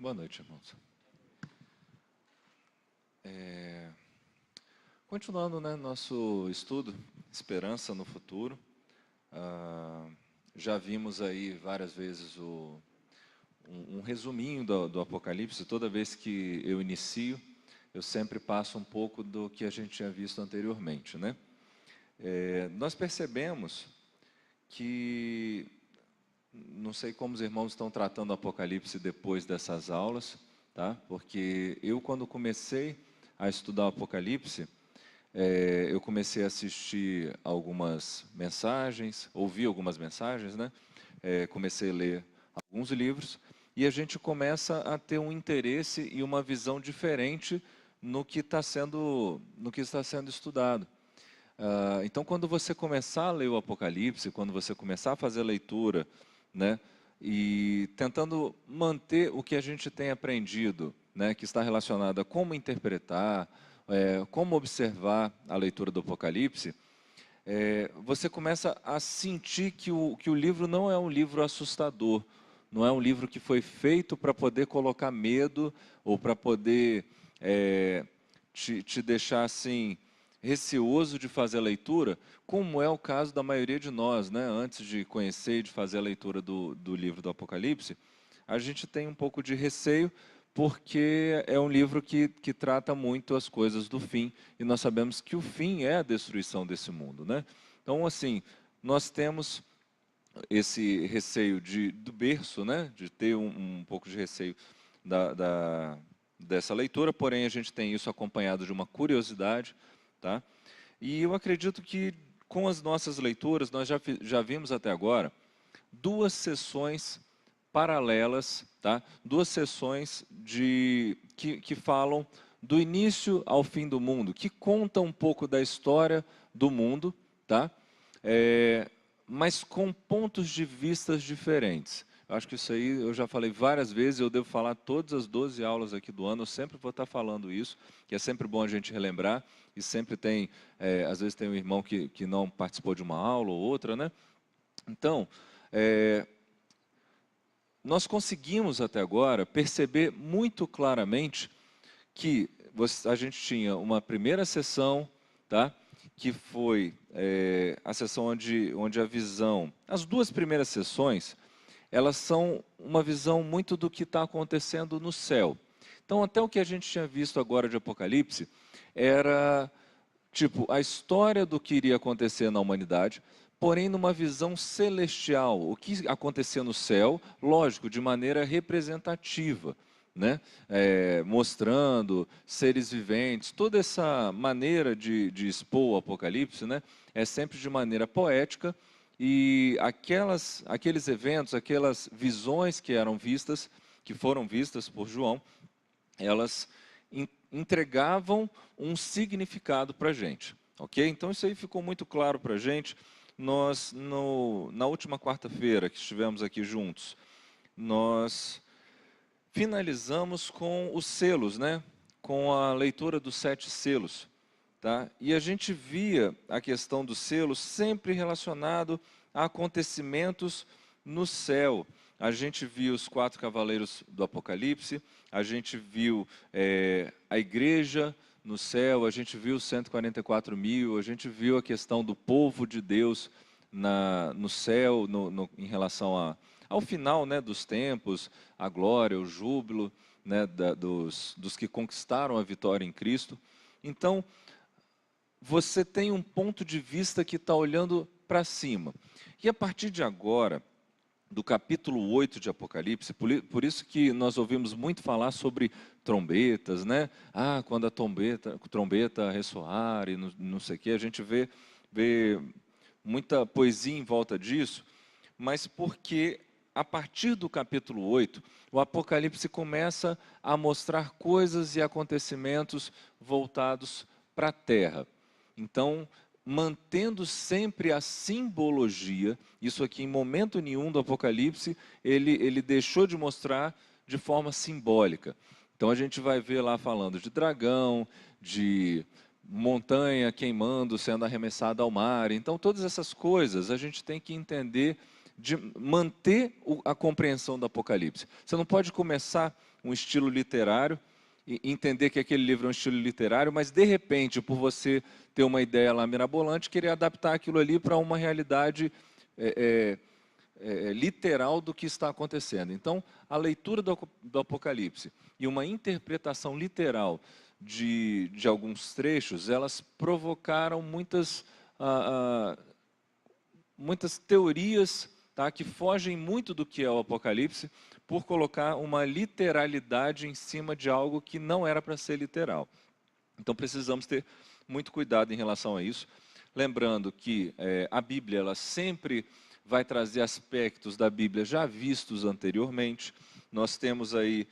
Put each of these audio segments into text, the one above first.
Boa noite, irmãos. Continuando, né, nosso estudo, Esperança no Futuro. Já vimos aí várias vezes um resuminho do Apocalipse. Toda vez que eu inicio, eu sempre passo um pouco do que a gente tinha visto anteriormente, né? Nós percebemos que, não sei como os irmãos estão tratando o Apocalipse depois dessas aulas, tá? Porque eu, quando comecei a estudar o Apocalipse, eu comecei a assistir algumas mensagens, ouvir algumas mensagens, né? Comecei a ler alguns livros, e a gente começa a ter um interesse e uma visão diferente no que está sendo estudado. Então, quando você começar a ler o Apocalipse, quando você começar a fazer a leitura, né, e tentando manter o que a gente tem aprendido, né, que está relacionado a como interpretar, como observar a leitura do Apocalipse, você começa a sentir que o livro não é um livro assustador, não é um livro que foi feito para poder colocar medo ou para poder te deixar assim receoso de fazer a leitura, como é o caso da maioria de nós, né? Antes de conhecer e de fazer a leitura do livro do Apocalipse, a gente tem um pouco de receio, porque é um livro que trata muito as coisas do fim, e nós sabemos que o fim é a destruição desse mundo, né? Então, assim, nós temos esse receio do berço, né? De ter um pouco de receio dessa leitura, porém a gente tem isso acompanhado de uma curiosidade, tá? E eu acredito que com as nossas leituras, nós já vimos até agora duas sessões paralelas, tá? Duas sessões que falam do início ao fim do mundo, que contam um pouco da história do mundo, tá? Mas com pontos de vistas diferentes. Eu acho que isso aí eu já falei várias vezes, eu devo falar todas as 12 aulas aqui do ano, eu sempre vou estar falando isso, que é sempre bom a gente relembrar, e sempre tem, às vezes tem um irmão que não participou de uma aula ou outra, né? Então, nós conseguimos até agora perceber muito claramente que a gente tinha uma primeira sessão, tá? Que foi a sessão onde a visão, as duas primeiras sessões, elas são uma visão muito do que está acontecendo no céu. Então, até o que a gente tinha visto agora de Apocalipse era tipo a história do que iria acontecer na humanidade, porém numa visão celestial, o que acontecia no céu, lógico, de maneira representativa, né? Mostrando seres viventes, toda essa maneira de expor o Apocalipse, né? É sempre de maneira poética, e aqueles eventos, aquelas visões que eram vistas, que foram vistas por João, elas entregavam um significado para a gente, ok? Então isso aí ficou muito claro para a gente. Nós, na última quarta-feira que estivemos aqui juntos, nós finalizamos com os selos, né? Com a leitura dos 7 selos, tá? E a gente via a questão dos selos sempre relacionado a acontecimentos no céu. A gente viu os 4 cavaleiros do Apocalipse, a gente viu a igreja no céu, a gente viu os 144 mil, a gente viu a questão do povo de Deus no céu, em relação ao final, né, dos tempos, a glória, o júbilo, né, dos que conquistaram a vitória em Cristo. Então, você tem um ponto de vista que está olhando para cima. E a partir de agora, do capítulo 8 de Apocalipse, por isso que nós ouvimos muito falar sobre trombetas, né? Quando a trombeta ressoar e não sei o quê, a gente vê muita poesia em volta disso, mas porque a partir do capítulo 8, o Apocalipse começa a mostrar coisas e acontecimentos voltados para a terra. Então, mantendo sempre a simbologia, isso aqui em momento nenhum do Apocalipse, ele deixou de mostrar de forma simbólica. Então a gente vai ver lá falando de dragão, de montanha queimando, sendo arremessada ao mar. Então todas essas coisas a gente tem que entender de manter a compreensão do Apocalipse. Você não pode começar um estilo literário e entender que aquele livro é um estilo literário, mas de repente, por você ter uma ideia lá mirabolante, querer adaptar aquilo ali para uma realidade literal do que está acontecendo. Então, a leitura do Apocalipse e uma interpretação literal de alguns trechos, elas provocaram muitas teorias, tá, que fogem muito do que é o Apocalipse, por colocar uma literalidade em cima de algo que não era para ser literal. Então precisamos ter muito cuidado em relação a isso, lembrando que a Bíblia ela sempre vai trazer aspectos da Bíblia já vistos anteriormente. Nós temos aí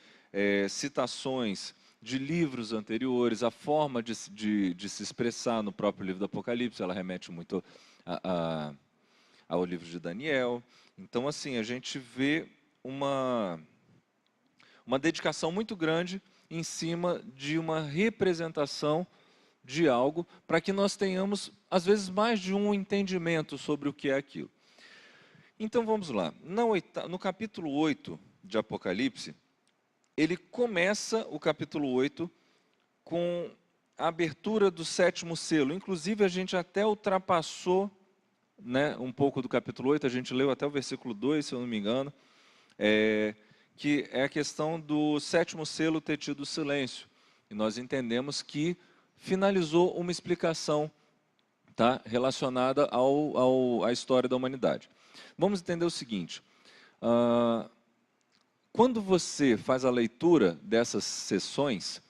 citações de livros anteriores, a forma de se expressar no próprio livro do Apocalipse, ela remete muito ao livro de Daniel. Então, assim, a gente vê uma dedicação muito grande em cima de uma representação de algo, para que nós tenhamos, às vezes, mais de um entendimento sobre o que é aquilo. Então, vamos lá. No capítulo 8 de Apocalipse, ele começa o capítulo 8 com a abertura do 7º selo. Inclusive, a gente até ultrapassou, né, um pouco do capítulo 8, a gente leu até o versículo 2, se eu não me engano, que é a questão do 7º selo ter tido silêncio. E nós entendemos que finalizou uma explicação, tá, relacionada à história da humanidade. Vamos entender o seguinte: quando você faz a leitura dessas sessões,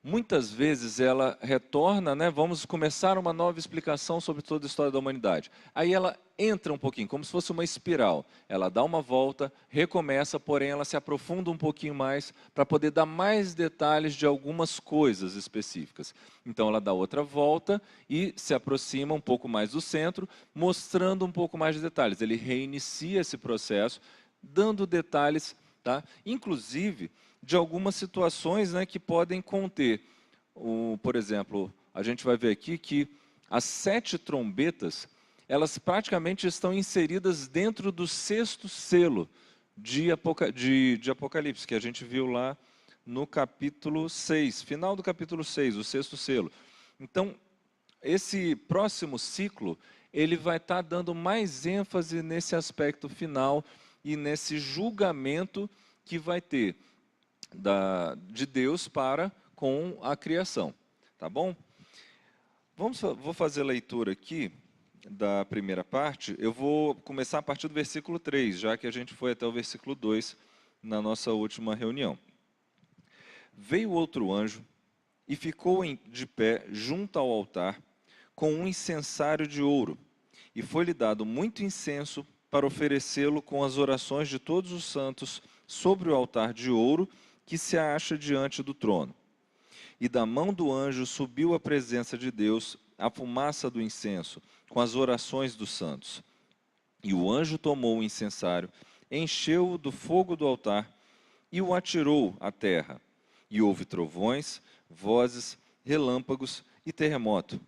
muitas vezes ela retorna, né, vamos começar uma nova explicação sobre toda a história da humanidade. Aí ela entra um pouquinho, como se fosse uma espiral. Ela dá uma volta, recomeça, porém ela se aprofunda um pouquinho mais para poder dar mais detalhes de algumas coisas específicas. Então ela dá outra volta e se aproxima um pouco mais do centro, mostrando um pouco mais de detalhes. Ele reinicia esse processo, dando detalhes, tá? Inclusive de algumas situações, né, que podem conter. Por exemplo, a gente vai ver aqui que as 7 trombetas, elas praticamente estão inseridas dentro do 6º selo de Apocalipse, que a gente viu lá no capítulo 6, final do capítulo 6, o 6º selo. Então, esse próximo ciclo, ele vai estar dando mais ênfase nesse aspecto final e nesse julgamento que vai ter de Deus para com a criação, tá bom? Vou fazer a leitura aqui da primeira parte. Eu vou começar a partir do versículo 3, já que a gente foi até o versículo 2 na nossa última reunião. Veio outro anjo e ficou de pé junto ao altar com um incensário de ouro, e foi-lhe dado muito incenso para oferecê-lo com as orações de todos os santos sobre o altar de ouro que se acha diante do trono. E da mão do anjo subiu à presença de Deus a fumaça do incenso, com as orações dos santos. E o anjo tomou o incensário, encheu-o do fogo do altar e o atirou à terra. E houve trovões, vozes, relâmpagos e terremoto.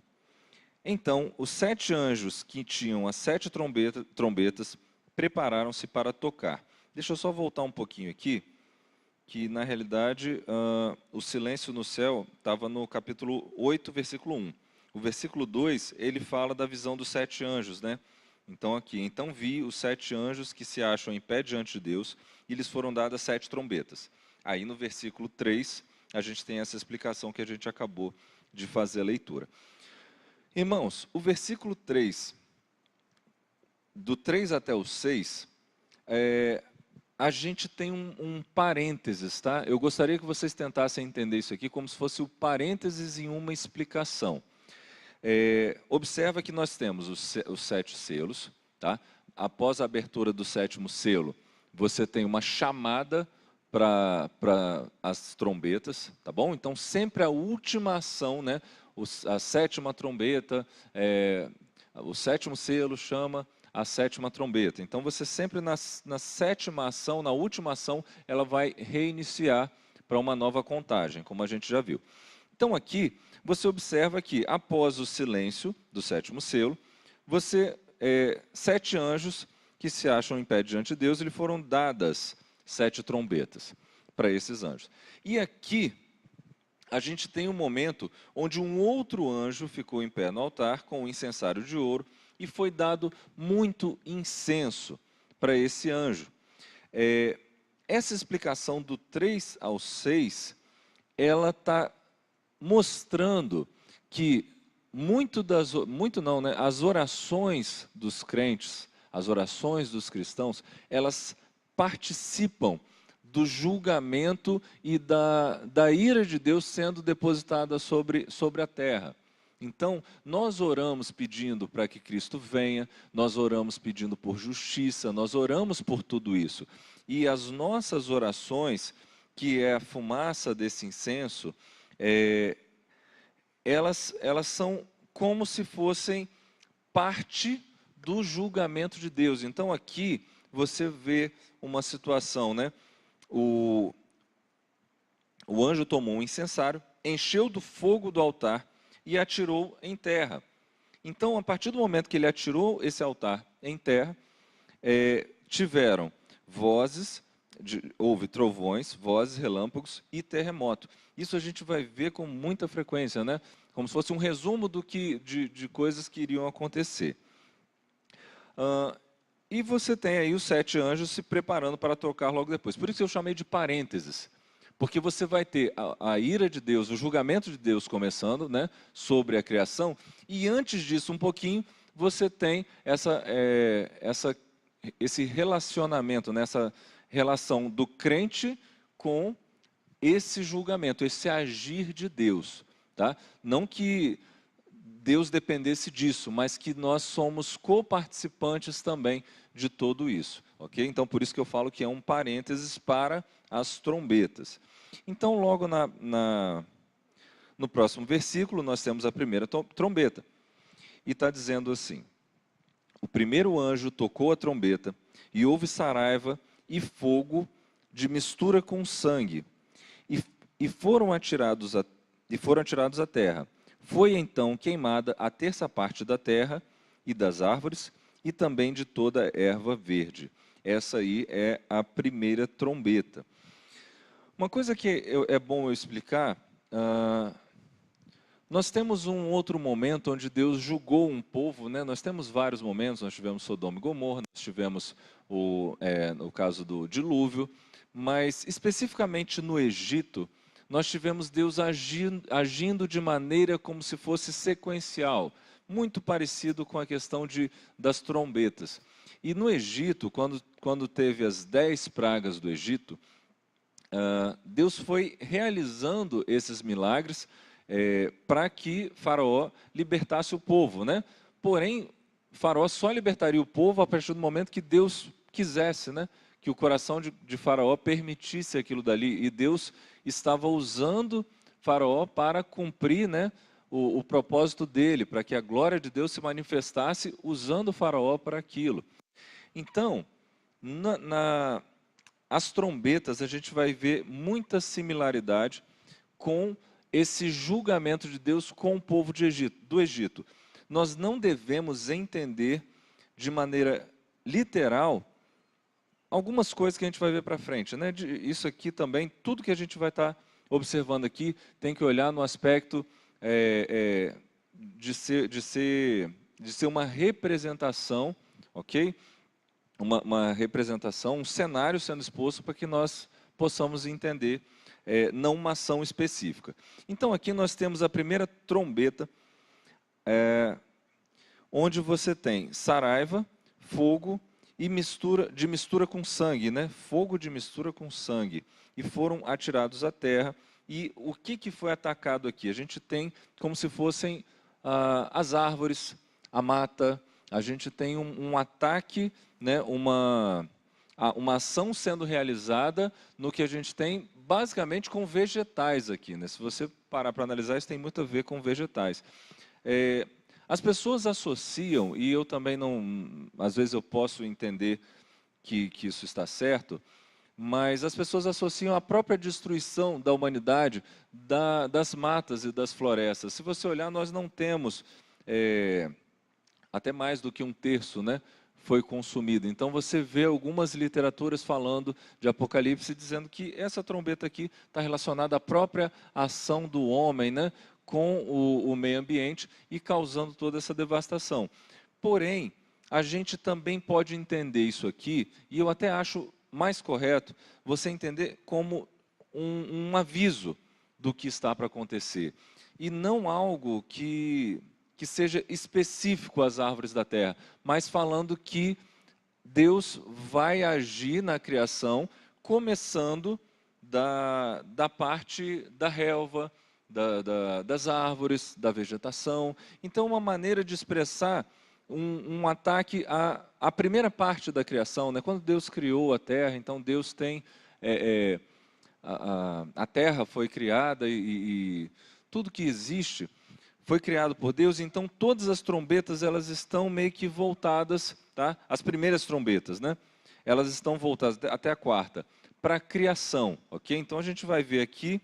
Então os 7 anjos que tinham as 7 trombetas prepararam-se para tocar. Deixa eu só voltar um pouquinho aqui, que na realidade o silêncio no céu estava no capítulo 8, versículo 1. O versículo 2, ele fala da visão dos 7 anjos, né? Então aqui, então vi os 7 anjos que se acham em pé diante de Deus, e lhes foram dadas 7 trombetas. Aí no versículo 3, a gente tem essa explicação que a gente acabou de fazer a leitura. Irmãos, o versículo 3, do 3 até o 6, a gente tem um parênteses, tá? Eu gostaria que vocês tentassem entender isso aqui como se fosse o parênteses em uma explicação. Observa que nós temos os 7 selos, tá? Após a abertura do 7º selo, você tem uma chamada para as trombetas, tá bom? Então, sempre a última ação, né? A 7ª trombeta, o 7º selo chama a 7ª trombeta. Então, você sempre na 7ª ação, na última ação, ela vai reiniciar para uma nova contagem, como a gente já viu. Então, aqui, você observa que, após o silêncio do 7º selo, 7 anjos que se acham em pé diante de Deus, e lhe foram dadas 7 trombetas para esses anjos. E aqui a gente tem um momento onde um outro anjo ficou em pé no altar com um incensário de ouro e foi dado muito incenso para esse anjo. Essa explicação do 3 ao 6, ela está mostrando que as orações dos crentes, as orações dos cristãos, elas participam do julgamento e da ira de Deus sendo depositada sobre a terra. Então, nós oramos pedindo para que Cristo venha, nós oramos pedindo por justiça, nós oramos por tudo isso. E as nossas orações, que é a fumaça desse incenso, elas são como se fossem parte do julgamento de Deus. Então, aqui você vê uma situação, né? O anjo tomou um incensário, encheu do fogo do altar e atirou em terra. Então, a partir do momento que ele atirou esse altar em terra, tiveram vozes, houve trovões, vozes, relâmpagos e terremoto. Isso a gente vai ver com muita frequência, né? Como se fosse um resumo de coisas que iriam acontecer. E você tem aí os 7 anjos se preparando para tocar logo depois. Por isso eu chamei de parênteses. Porque você vai ter a ira de Deus, o julgamento de Deus começando, né, sobre a criação. E antes disso, um pouquinho, você tem esse relacionamento, né, essa relação do crente com esse julgamento, esse agir de Deus. Tá? Não que Deus dependesse disso, mas que nós somos coparticipantes também de tudo isso. Okay? Então, por isso que eu falo que é um parênteses para as trombetas. Então, logo no próximo versículo, nós temos a primeira trombeta. E está dizendo assim: o primeiro anjo tocou a trombeta, e houve saraiva e fogo de mistura com sangue, e foram atirados à terra. Foi então queimada a terça parte da terra e das árvores, e também de toda a erva verde. Essa aí é a primeira trombeta. Uma coisa que é bom eu explicar, nós temos um outro momento onde Deus julgou um povo, né? Nós temos vários momentos, nós tivemos Sodoma e Gomorra, nós tivemos o caso do dilúvio, mas especificamente no Egito, nós tivemos Deus agindo de maneira como se fosse sequencial, muito parecido com a questão das trombetas. E no Egito, quando teve as 10 pragas do Egito, Deus foi realizando esses milagres para que Faraó libertasse o povo, né? Porém, Faraó só libertaria o povo a partir do momento que Deus quisesse, né? Que o coração de Faraó permitisse aquilo dali. E Deus estava usando Faraó para cumprir, né, o propósito dele, para que a glória de Deus se manifestasse usando Faraó para aquilo. Então, as trombetas, a gente vai ver muita similaridade com esse julgamento de Deus com o povo do Egito. Nós não devemos entender de maneira literal algumas coisas que a gente vai ver para frente, né? Isso aqui também, tudo que a gente vai estar observando aqui, tem que olhar no aspecto de ser uma representação, ok? Uma representação, um cenário sendo exposto para que nós possamos entender, não uma ação específica. Então aqui nós temos a primeira trombeta, onde você tem saraiva, fogo e mistura com sangue, né? Fogo de mistura com sangue. E foram atirados à terra. E o que foi atacado aqui? A gente tem como se fossem as árvores, a mata. A gente tem um ataque, né? uma ação sendo realizada no que a gente tem basicamente com vegetais aqui, né? Se você parar para analisar, isso tem muito a ver com vegetais. As pessoas associam, e eu também não, às vezes eu posso entender que isso está certo, mas as pessoas associam a própria destruição da humanidade das matas e das florestas. Se você olhar, nós não temos, até mais do que 1/3, né, foi consumido. Então você vê algumas literaturas falando de Apocalipse, dizendo que essa trombeta aqui está relacionada à própria ação do homem, né, com o meio ambiente e causando toda essa devastação. Porém, a gente também pode entender isso aqui, e eu até acho mais correto você entender como um aviso do que está para acontecer, e não algo que seja específico às árvores da terra, mas falando que Deus vai agir na criação, começando da parte da relva, das árvores, da vegetação. Então, uma maneira de expressar um ataque à primeira parte da criação, né? Quando Deus criou a terra, então Deus tem... a terra foi criada e tudo que existe foi criado por Deus, então todas as trombetas elas estão meio que voltadas, tá? As primeiras trombetas, né? Elas estão voltadas até a quarta para a criação, ok? Então a gente vai ver aqui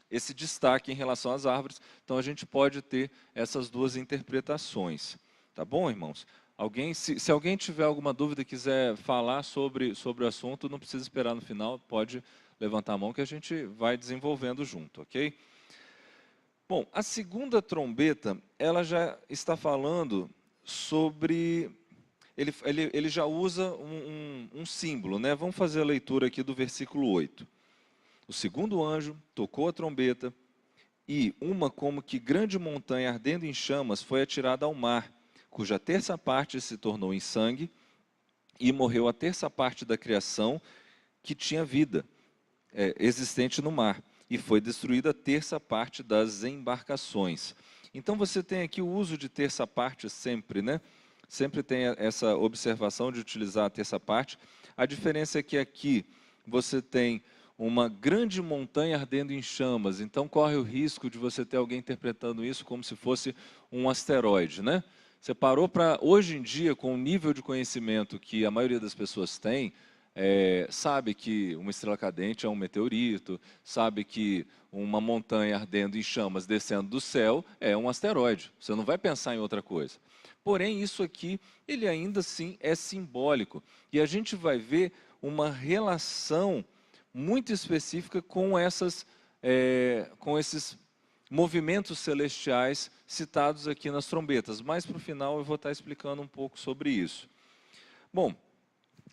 esse destaque em relação às árvores. Então a gente pode ter essas duas interpretações, tá bom, irmãos? Alguém, se alguém tiver alguma dúvida e quiser falar sobre o assunto, não precisa esperar no final, pode levantar a mão que a gente vai desenvolvendo junto, ok? Bom, a segunda trombeta, ela já está falando sobre... Ele já usa um símbolo, né? Vamos fazer a leitura aqui do versículo 8. O segundo anjo tocou a trombeta e uma como que grande montanha ardendo em chamas foi atirada ao mar, cuja terça parte se tornou em sangue e morreu a terça parte da criação que tinha vida, existente no mar. E foi destruída a terça parte das embarcações. Então você tem aqui o uso de terça parte sempre, né? Sempre tem essa observação de utilizar a terça parte. A diferença é que aqui você tem uma grande montanha ardendo em chamas, então corre o risco de você ter alguém interpretando isso como se fosse um asteroide, né? Você parou para, hoje em dia, com o nível de conhecimento que a maioria das pessoas tem, sabe que uma estrela cadente é um meteorito, sabe que uma montanha ardendo em chamas descendo do céu é um asteroide. Você não vai pensar em outra coisa. Porém, isso aqui, ele ainda assim é simbólico. E a gente vai ver uma relação muito específica com esses movimentos celestiais citados aqui nas trombetas. Mais para o final eu vou estar explicando um pouco sobre isso. Bom,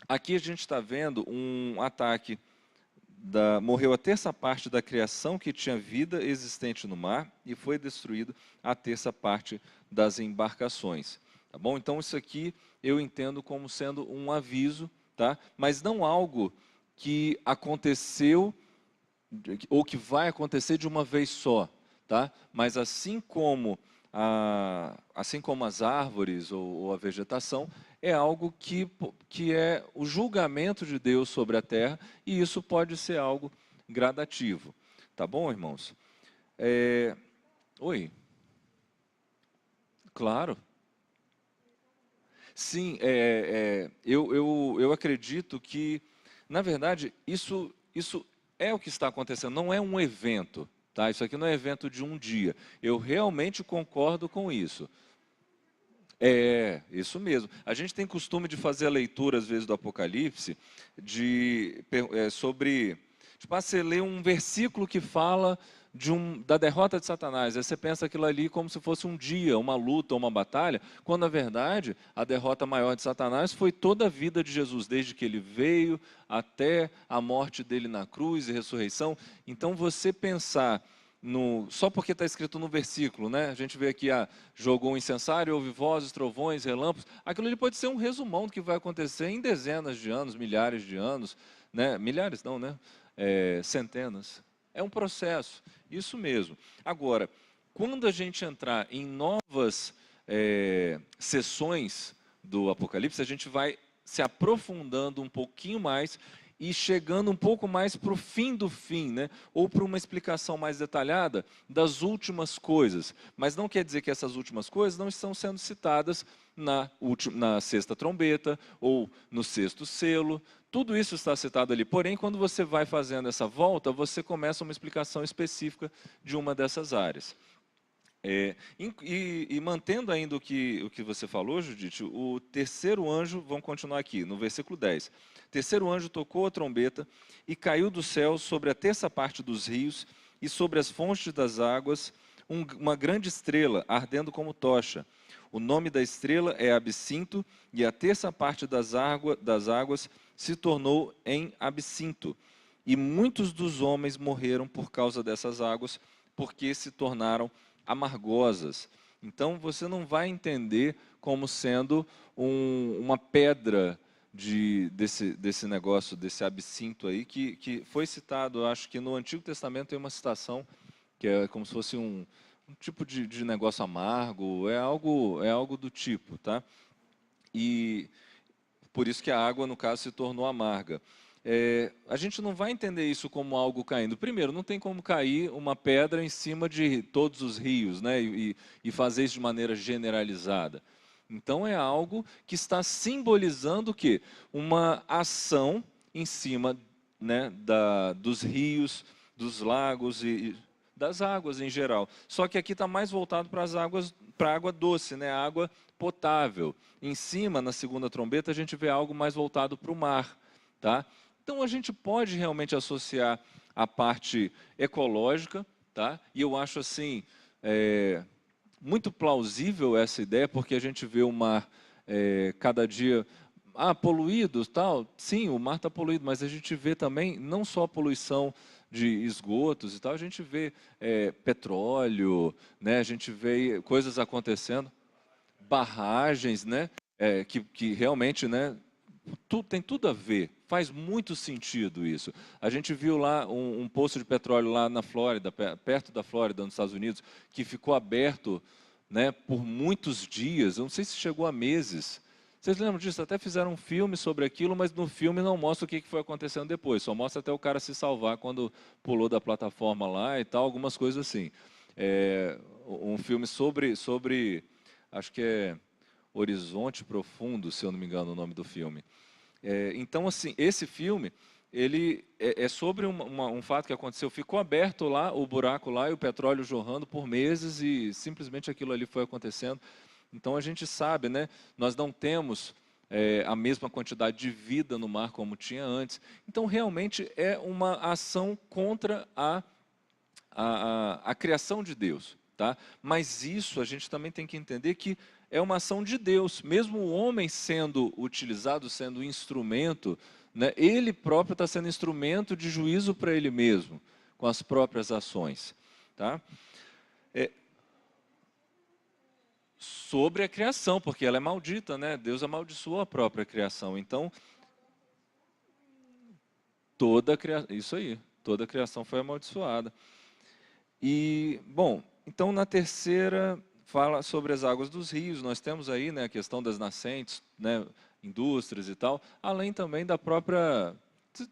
aqui a gente está vendo um ataque, morreu a terça parte da criação que tinha vida existente no mar e foi destruído a terça parte das embarcações. Tá bom? Então isso aqui eu entendo como sendo um aviso, tá? Mas não algo que aconteceu ou que vai acontecer de uma vez só, tá? Mas assim como as árvores ou a vegetação, é algo que é o julgamento de Deus sobre a terra, e isso pode ser algo gradativo. Tá bom, irmãos? Oi. Claro. Sim, eu acredito que, na verdade, isso é o que está acontecendo, não é um evento. Tá? Isso aqui não é evento de um dia. Eu realmente concordo com isso. Isso mesmo. A gente tem costume de fazer a leitura, às vezes, do Apocalipse, sobre... Tipo, você lê um versículo que fala da derrota de Satanás. Aí você pensa aquilo ali como se fosse um dia, uma luta, uma batalha, quando, na verdade, a derrota maior de Satanás foi toda a vida de Jesus, desde que ele veio até a morte dele na cruz e ressurreição. Então, você pensar... só porque está escrito no versículo, né? A gente vê aqui, jogou um incensário, houve vozes, trovões, relâmpagos. Aquilo ali pode ser um resumão do que vai acontecer em dezenas de anos, milhares de anos, né? Milhares não, né? Centenas. É um processo, isso mesmo. Agora, quando a gente entrar em novas sessões do Apocalipse, a gente vai se aprofundando um pouquinho mais e chegando um pouco mais para o fim do fim, né? Ou para uma explicação mais detalhada das últimas coisas. Mas não quer dizer que essas últimas coisas não estão sendo citadas na sexta trombeta ou no sexto selo. Tudo isso está citado ali. Porém, quando você vai fazendo essa volta, você começa uma explicação específica de uma dessas áreas. E mantendo ainda o que você falou, Judite, o terceiro anjo, vamos continuar aqui, no versículo 10. Terceiro anjo tocou a trombeta e caiu do céu sobre a terça parte dos rios e sobre as fontes das águas uma grande estrela, ardendo como tocha. O nome da estrela é Absinto, e a terça parte das águas se tornou em absinto. E muitos dos homens morreram por causa dessas águas, porque se tornaram amargosas. Então você não vai entender como sendo uma pedra desse negócio, desse absinto aí, que foi citado, eu acho que no Antigo Testamento tem uma citação, que é como se fosse um tipo de negócio amargo, é algo do tipo, tá? E por isso que a água, no caso, se tornou amarga. A gente não vai entender isso como algo caindo. Primeiro, não tem como cair uma pedra em cima de todos os rios, né? E fazer isso de maneira generalizada. Então, é algo que está simbolizando o quê? Uma ação em cima, né, dos rios, dos lagos e das águas em geral. Só que aqui está mais voltado para as águas, para a água doce, né? A água potável. Em cima, na segunda trombeta, a gente vê algo mais voltado para o mar, tá? Então a gente pode realmente associar a parte ecológica, tá? E eu acho assim muito plausível essa ideia, porque a gente vê o mar cada dia poluído, tal. Sim, o mar está poluído, mas a gente vê também não só a poluição de esgotos e tal, a gente vê petróleo, né? A gente vê coisas acontecendo, barragens, né? Que realmente, né? Tem tudo a ver, faz muito sentido isso. A gente viu lá um poço de petróleo lá na Flórida, perto da Flórida, nos Estados Unidos, que ficou aberto, né, por muitos dias, eu não sei se chegou a meses. Vocês lembram disso? Até fizeram um filme sobre aquilo, mas no filme não mostra o que foi acontecendo depois, só mostra até o cara se salvar quando pulou da plataforma lá e tal, algumas coisas assim. Um filme sobre, acho que é Horizonte Profundo, se eu não me engano o nome do filme. Então, assim, esse filme, ele é sobre um fato que aconteceu. Ficou aberto lá, o buraco lá, e o petróleo jorrando por meses, e simplesmente aquilo ali foi acontecendo. Então, a gente sabe, né? Nós não temos a mesma quantidade de vida no mar como tinha antes. Então, realmente, é uma ação contra a criação de Deus. Tá? Mas isso a gente também tem que entender que é uma ação de Deus. Mesmo o homem sendo utilizado, sendo instrumento, né, ele próprio está sendo instrumento de juízo para ele mesmo, com as próprias ações. Tá? Sobre a criação, porque ela é maldita, né? Deus amaldiçoou a própria criação. Então, isso aí, toda a criação foi amaldiçoada. E, bom, então na terceira fala sobre as águas dos rios. Nós temos aí, né, a questão das nascentes, né, indústrias e tal, além também da própria...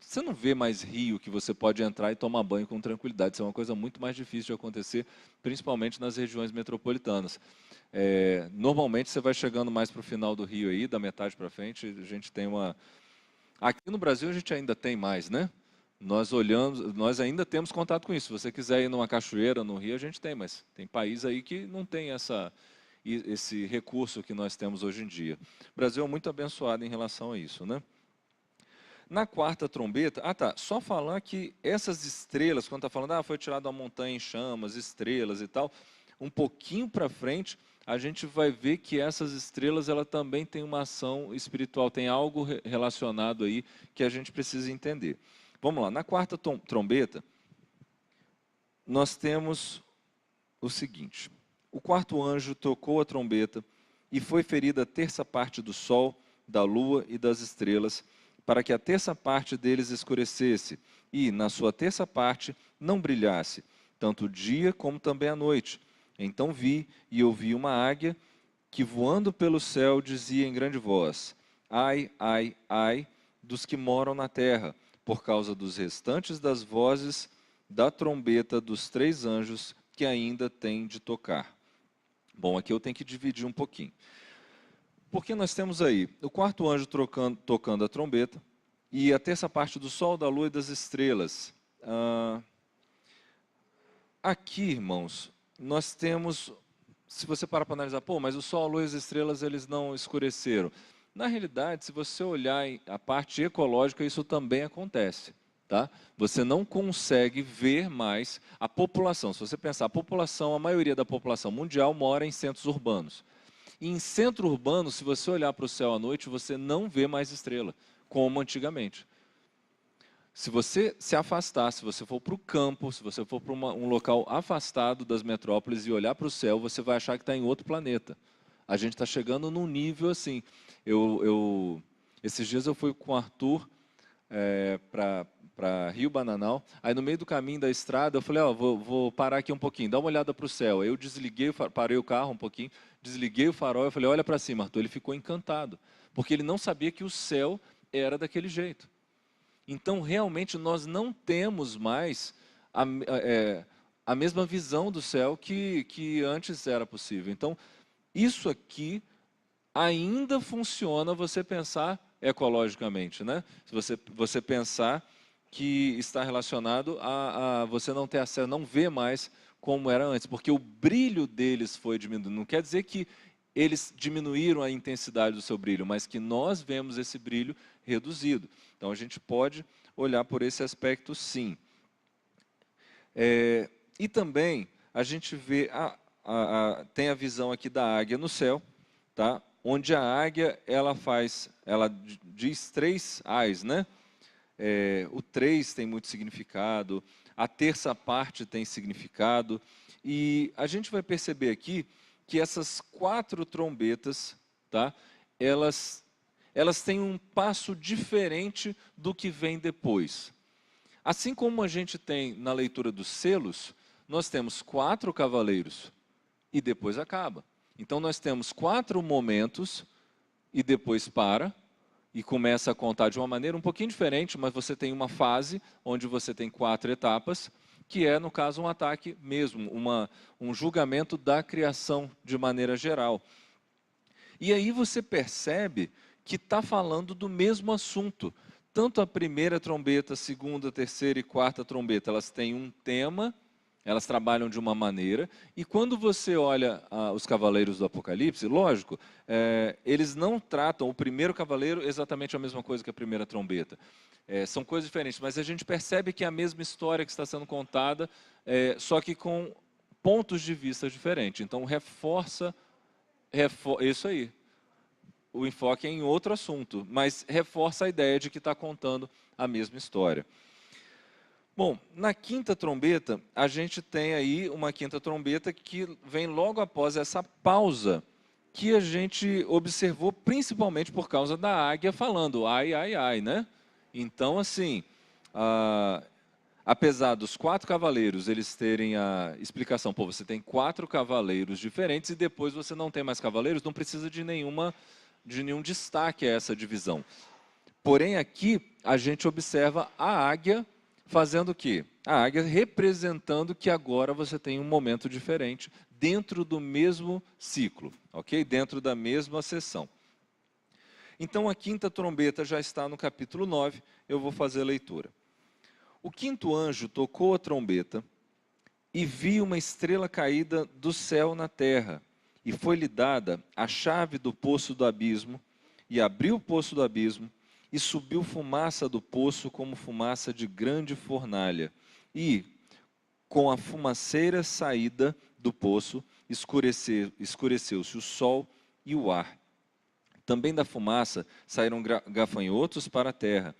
Você não vê mais rio que você pode entrar e tomar banho com tranquilidade. Isso é uma coisa muito mais difícil de acontecer, principalmente nas regiões metropolitanas. Normalmente você vai chegando mais para o final do rio aí, da metade para frente, a gente tem uma... Aqui no Brasil a gente ainda tem mais, né? Nós olhamos, nós ainda temos contato com isso. Se você quiser ir numa cachoeira, no rio, a gente tem, mas tem país aí que não tem esse recurso que nós temos hoje em dia. O Brasil é muito abençoado em relação a isso, né? Na quarta trombeta, só falar que essas estrelas, quando está falando, foi tirado uma montanha em chamas, estrelas e tal, um pouquinho para frente, a gente vai ver que essas estrelas, ela também tem uma ação espiritual, tem algo relacionado aí que a gente precisa entender. Vamos lá, na quarta trombeta, nós temos o seguinte: o quarto anjo tocou a trombeta e foi ferida a terça parte do sol, da lua e das estrelas, para que a terça parte deles escurecesse e, na sua terça parte, não brilhasse, tanto o dia como também a noite. Então vi e ouvi uma águia que, voando pelo céu, dizia em grande voz: Ai, ai, ai dos que moram na terra, por causa dos restantes das vozes da trombeta dos três anjos que ainda têm de tocar. Bom, aqui eu tenho que dividir um pouquinho. Porque nós temos aí o quarto anjo tocando a trombeta e a terça parte do sol, da lua e das estrelas. Aqui, irmãos, nós temos, se você parar para analisar, pô, mas o Sol, a Lua e as estrelas, eles não escureceram. Na realidade, se você olhar a parte ecológica, isso também acontece. Tá? Você não consegue ver mais a população. Se você pensar, a população, a maioria da população mundial mora em centros urbanos. E em centro urbano, se você olhar para o céu à noite, você não vê mais estrela, como antigamente. Se você se afastar, se você for para o campo, se você for para um local afastado das metrópoles e olhar para o céu, você vai achar que está em outro planeta. A gente está chegando num nível assim. Esses dias eu fui com o Arthur para Rio Bananal. Aí no meio do caminho da estrada eu falei, ó, vou parar aqui um pouquinho, dá uma olhada para o céu. Aí eu desliguei, parei o carro um pouquinho, desliguei o farol, eu falei, olha para cima, Arthur. Ele ficou encantado, porque ele não sabia que o céu era daquele jeito. Então, realmente, nós não temos mais a mesma visão do céu que antes era possível. Então, isso aqui ainda funciona você pensar ecologicamente, né? Se você pensar que está relacionado a você não ter acesso, não ver mais como era antes, porque o brilho deles foi diminuindo. Não quer dizer que eles diminuíram a intensidade do seu brilho, mas que nós vemos esse brilho reduzido. Então, a gente pode olhar por esse aspecto, sim. E também, a gente vê, tem a visão aqui da águia no céu, tá? Onde a águia, ela diz 3 ais, né? O 3 tem muito significado, a terça parte tem significado, e a gente vai perceber aqui que essas 4 trombetas, tá? Elas têm um passo diferente do que vem depois. Assim como a gente tem na leitura dos selos, nós temos 4 cavaleiros e depois acaba. Então nós temos 4 momentos e depois para e começa a contar de uma maneira um pouquinho diferente, mas você tem uma fase onde você tem 4 etapas, que é, no caso, um ataque mesmo, um julgamento da criação de maneira geral. E aí você percebe que está falando do mesmo assunto. Tanto a primeira trombeta, a segunda, a terceira e quarta trombeta, elas têm um tema, elas trabalham de uma maneira, e quando você olha os cavaleiros do Apocalipse, lógico, eles não tratam o primeiro cavaleiro exatamente a mesma coisa que a primeira trombeta. São coisas diferentes, mas a gente percebe que é a mesma história que está sendo contada, só que com pontos de vista diferentes. Então, reforça isso aí. O enfoque é em outro assunto, mas reforça a ideia de que está contando a mesma história. Bom, na quinta trombeta, a gente tem aí uma quinta trombeta que vem logo após essa pausa que a gente observou principalmente por causa da águia falando ai, ai, ai, né? Então, assim, apesar dos 4 cavaleiros eles terem a explicação, pô, você tem 4 cavaleiros diferentes e depois você não tem mais cavaleiros, não precisa de nenhum destaque a essa divisão. Porém, aqui a gente observa a águia fazendo o quê? A águia representando que agora você tem um momento diferente dentro do mesmo ciclo, ok? Dentro da mesma sessão. Então, a quinta trombeta já está no capítulo 9, eu vou fazer a leitura. O quinto anjo tocou a trombeta e vi uma estrela caída do céu na terra, e foi-lhe dada a chave do poço do abismo, e abriu o poço do abismo, e subiu fumaça do poço como fumaça de grande fornalha. E, com a fumaceira saída do poço, escureceu-se o sol e o ar. Também da fumaça saíram gafanhotos para a terra.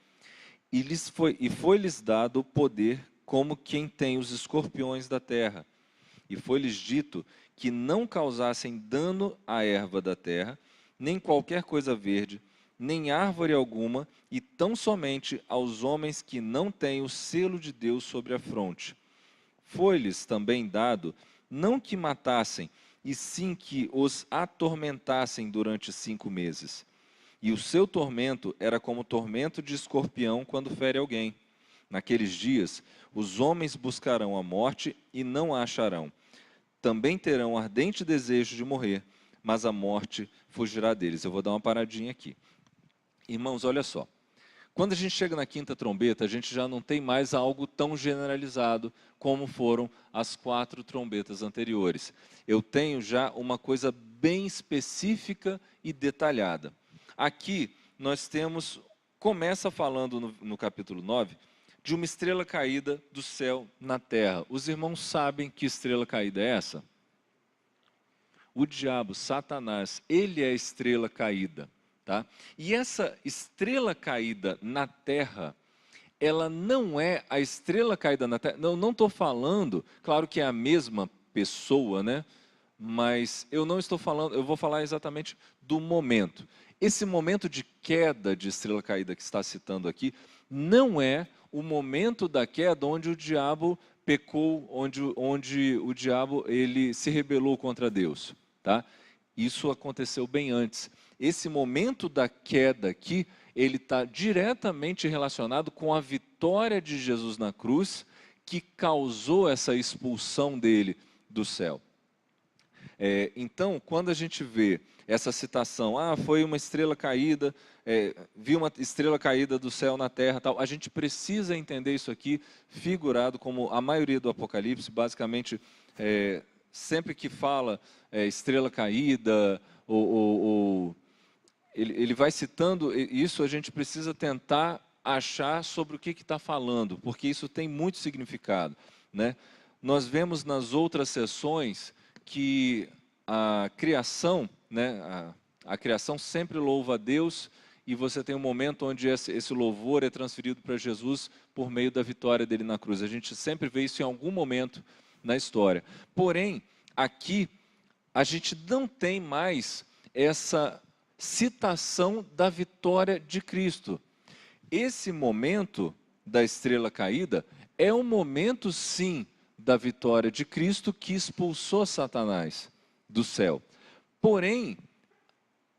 E foi-lhes dado o poder como quem tem os escorpiões da terra. E foi-lhes dito que não causassem dano à erva da terra, nem qualquer coisa verde, nem árvore alguma, e tão somente aos homens que não têm o selo de Deus sobre a fronte. Foi-lhes também dado, não que matassem, e sim que os atormentassem durante 5 meses. E o seu tormento era como o tormento de escorpião quando fere alguém. Naqueles dias, os homens buscarão a morte e não a acharão. Também terão ardente desejo de morrer, mas a morte fugirá deles. Eu vou dar uma paradinha aqui. Irmãos, olha só. Quando a gente chega na quinta trombeta, a gente já não tem mais algo tão generalizado como foram as 4 trombetas anteriores. Eu tenho já uma coisa bem específica e detalhada. Aqui nós temos, começa falando no capítulo 9, de uma estrela caída do céu na terra. Os irmãos sabem que estrela caída é essa? O diabo, Satanás, ele é a estrela caída. Tá? E essa estrela caída na terra, ela não é a estrela caída na terra. Não estou falando, claro que é a mesma pessoa, né? Mas eu não estou falando, eu vou falar exatamente do momento. Esse momento de queda de estrela caída que está citando aqui, não é o momento da queda onde o diabo pecou, onde o diabo ele se rebelou contra Deus. Tá? Isso aconteceu bem antes. Esse momento da queda aqui, ele está diretamente relacionado com a vitória de Jesus na cruz, que causou essa expulsão dele do céu. Então, quando a gente vê essa citação, foi uma estrela caída, vi uma estrela caída do céu na terra, tal, a gente precisa entender isso aqui figurado como a maioria do Apocalipse, basicamente, sempre que fala estrela caída, ele vai citando isso, a gente precisa tentar achar sobre o que está falando, porque isso tem muito significado, né? Nós vemos nas outras sessões que a criação, né, a criação sempre louva a Deus, e você tem um momento onde esse louvor é transferido para Jesus por meio da vitória dele na cruz. A gente sempre vê isso em algum momento na história. Porém, aqui, a gente não tem mais essa citação da vitória de Cristo. Esse momento da estrela caída é um momento, sim, da vitória de Cristo que expulsou Satanás do céu. Porém,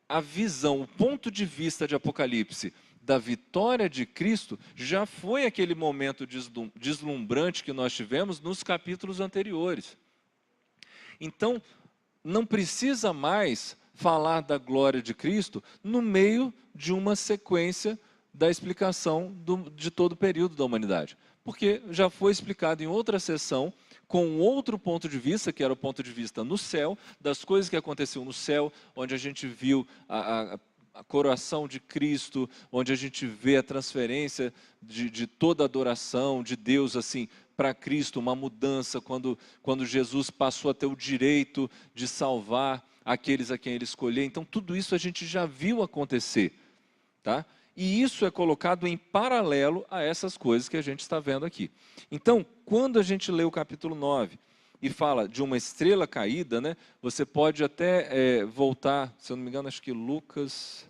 a visão, o ponto de vista de Apocalipse da vitória de Cristo já foi aquele momento deslumbrante que nós tivemos nos capítulos anteriores. Então, não precisa mais falar da glória de Cristo no meio de uma sequência da explicação de todo o período da humanidade. Porque já foi explicado em outra sessão, com outro ponto de vista, que era o ponto de vista no céu, das coisas que aconteciam no céu, onde a gente viu a coroação de Cristo, onde a gente vê a transferência de toda a adoração de Deus assim para Cristo, uma mudança quando Jesus passou a ter o direito de salvar aqueles a quem ele escolheu. Então tudo isso a gente já viu acontecer, tá? E isso é colocado em paralelo a essas coisas que a gente está vendo aqui. Então, quando a gente lê o capítulo 9 e fala de uma estrela caída, né, você pode até voltar, se eu não me engano, acho que Lucas,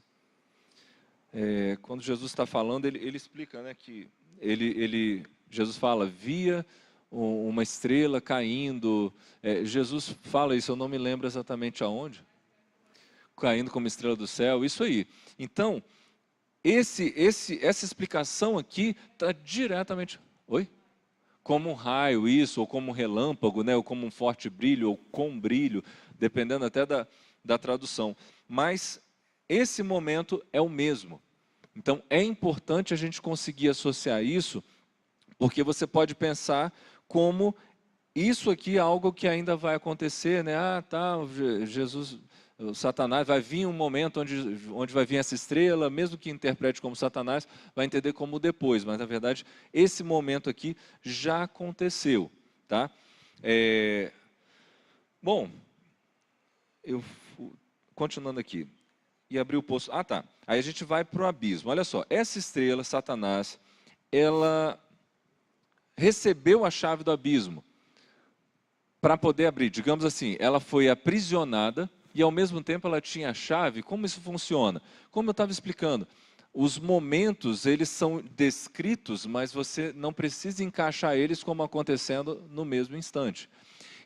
quando Jesus está falando, ele explica, né, que Jesus fala, via uma estrela caindo, Jesus fala isso, eu não me lembro exatamente aonde, caindo como estrela do céu, isso aí. Então, essa explicação aqui está diretamente... Oi? Como um raio, isso, ou como um relâmpago, né, ou como um forte brilho, ou com brilho, dependendo até da tradução. Mas esse momento é o mesmo. Então, é importante a gente conseguir associar isso, porque você pode pensar como isso aqui é algo que ainda vai acontecer, né? Jesus... O Satanás, vai vir um momento onde vai vir essa estrela, mesmo que interprete como Satanás, vai entender como depois, mas na verdade esse momento aqui já aconteceu, tá? Bom, continuando aqui, e abrir o poço, aí a gente vai para o abismo, olha só, essa estrela, Satanás, ela recebeu a chave do abismo, para poder abrir, digamos assim, ela foi aprisionada, e ao mesmo tempo ela tinha a chave. Como isso funciona? Como eu estava explicando, os momentos eles são descritos, mas você não precisa encaixar eles como acontecendo no mesmo instante.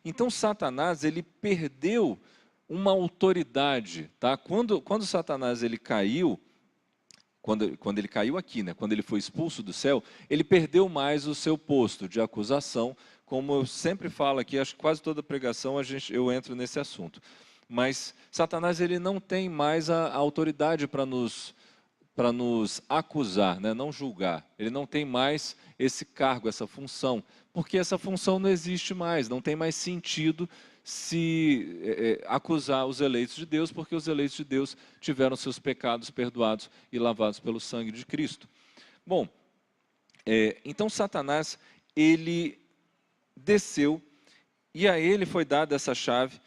Então Satanás ele perdeu uma autoridade, tá? Quando Satanás ele caiu, quando ele caiu aqui, né? Quando ele foi expulso do céu, ele perdeu mais o seu posto de acusação, como eu sempre falo aqui, acho que quase toda pregação eu entro nesse assunto. Mas Satanás ele não tem mais a autoridade para nos para nos acusar, né? Não julgar. Ele não tem mais esse cargo, essa função, porque essa função não existe mais, não tem mais sentido se acusar os eleitos de Deus, porque os eleitos de Deus tiveram seus pecados perdoados e lavados pelo sangue de Cristo. Bom, então Satanás, ele desceu, e a ele foi dada essa chave,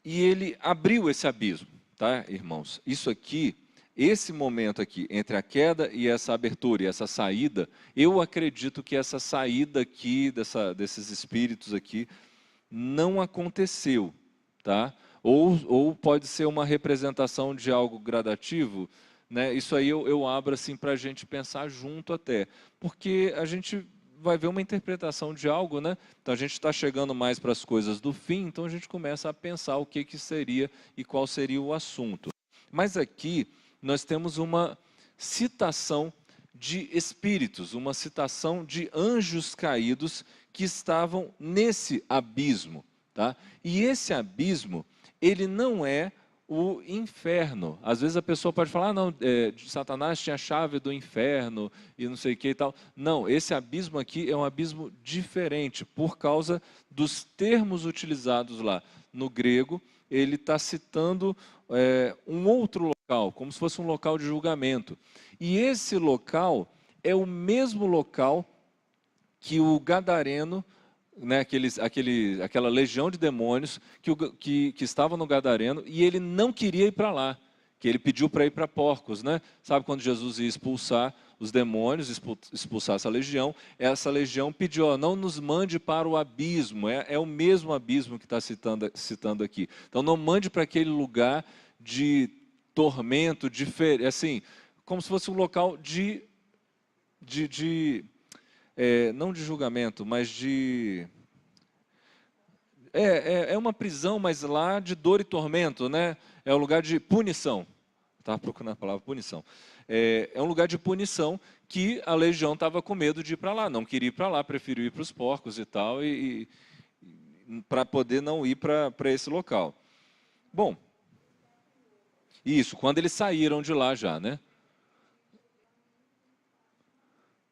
e ele abriu esse abismo, tá, irmãos? Isso aqui, esse momento aqui, entre a queda e essa abertura, e essa saída, eu acredito que essa saída aqui, desses espíritos aqui, não aconteceu, tá? Ou pode ser uma representação de algo gradativo, né? Isso aí eu abro assim para a gente pensar junto até, porque a gente vai ver uma interpretação de algo, né? Então a gente está chegando mais para as coisas do fim, então a gente começa a pensar o que seria e qual seria o assunto. Mas aqui nós temos uma citação de espíritos, uma citação de anjos caídos que estavam nesse abismo, tá? E esse abismo, ele não é o inferno. Às vezes a pessoa pode falar, não, Satanás tinha a chave do inferno e não sei o que e tal. Não, esse abismo aqui é um abismo diferente, por causa dos termos utilizados lá. No grego, ele está citando um outro local, como se fosse um local de julgamento. E esse local é o mesmo local que o gadareno, né, aquela legião de demônios que estava no gadareno, e ele não queria ir para lá, que ele pediu para ir para Porcos, né? Sabe quando Jesus ia expulsar os demônios, expulsar essa legião pediu, ó, não nos mande para o abismo, é o mesmo abismo que está citando aqui. Então não mande para aquele lugar de tormento, assim, como se fosse um local não de julgamento, mas é uma prisão, mas lá de dor e tormento, né? É um lugar de punição. Estava procurando a palavra punição. É um lugar de punição que a legião estava com medo de ir para lá, não queria ir para lá, preferiu ir para os porcos e tal, para poder não ir para esse local. Bom, isso, quando eles saíram de lá já, né?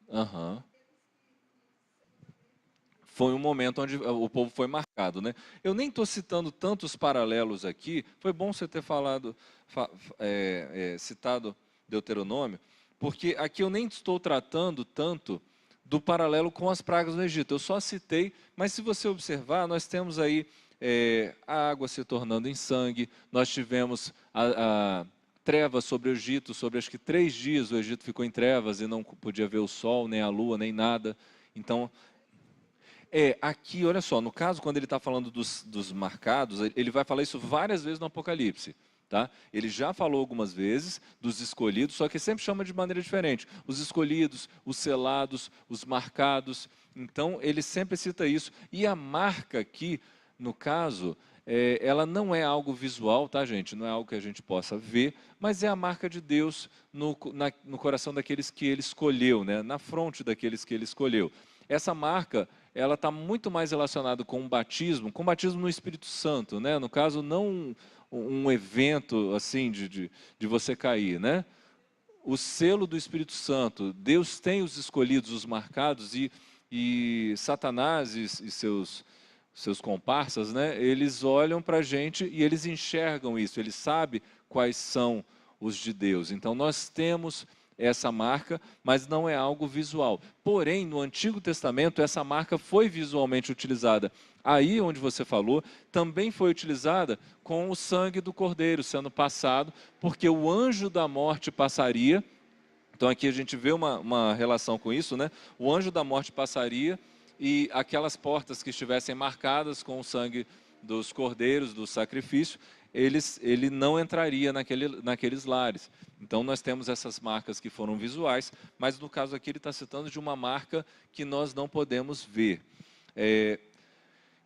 Aham. Foi um momento onde o povo foi marcado, né? Eu nem estou citando tantos paralelos aqui. Foi bom você ter citado Deuteronômio, porque aqui eu nem estou tratando tanto do paralelo com as pragas no Egito. Eu só citei, mas se você observar, nós temos aí a água se tornando em sangue. Nós tivemos a trevas sobre o Egito, sobre acho que 3 dias o Egito ficou em trevas e não podia ver o sol, nem a lua, nem nada. Então aqui, olha só, no caso, quando ele está falando dos marcados, ele vai falar isso várias vezes no Apocalipse. Tá? Ele já falou algumas vezes dos escolhidos, só que sempre chama de maneira diferente. Os escolhidos, os selados, os marcados. Então, ele sempre cita isso. E a marca aqui, no caso, ela não é algo visual, tá, gente? Não é algo que a gente possa ver, mas é a marca de Deus no coração daqueles que ele escolheu, né? Na fronte daqueles que ele escolheu. Essa marca, ela está muito mais relacionada com o batismo no Espírito Santo, né? No caso, não um evento assim de você cair, né? O selo do Espírito Santo, Deus tem os escolhidos, os marcados, e Satanás e seus comparsas, né? Eles olham para a gente e eles enxergam isso, eles sabem quais são os de Deus. Então nós temos essa marca, mas não é algo visual. Porém, no Antigo Testamento, essa marca foi visualmente utilizada. Aí onde você falou, também foi utilizada com o sangue do Cordeiro sendo passado, porque o anjo da morte passaria. Então aqui a gente vê uma relação com isso, né? O anjo da morte passaria e aquelas portas que estivessem marcadas com o sangue dos cordeiros, do sacrifício, ele não entraria naqueles lares. Então nós temos essas marcas que foram visuais, mas no caso aqui ele está citando de uma marca que nós não podemos ver.